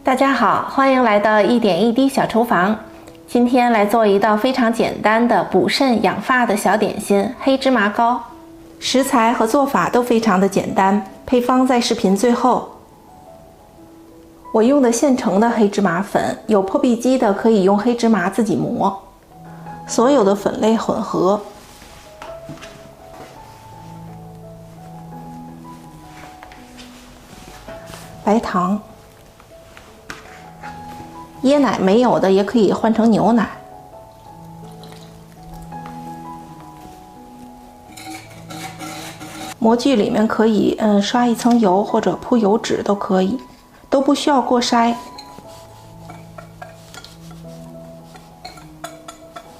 大家好，欢迎来到一点一滴小厨房。今天来做一道非常简单的补肾养发的小点心——黑芝麻糕。食材和做法都非常的简单，配方在视频最后。我用的现成的黑芝麻粉，有破壁机的可以用黑芝麻自己磨。所有的粉类混合。白糖。椰奶没有的也可以换成牛奶。模具里面可以刷一层油或者铺油纸都可以，都不需要过筛。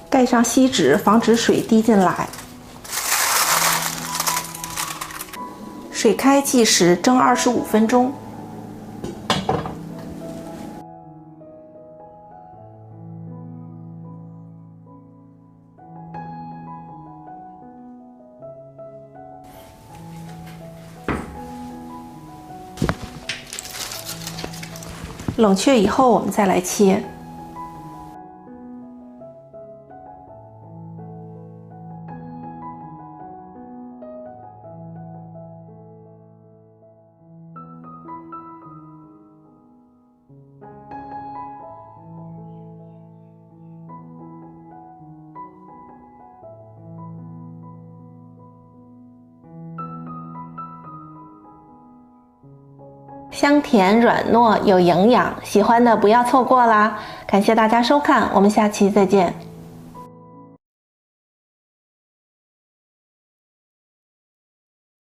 盖上锡纸，防止水滴进来。水开计时，蒸25分钟。冷却以后，我们再来切。香甜软糯有营养，喜欢的不要错过啦！感谢大家收看，我们下期再见。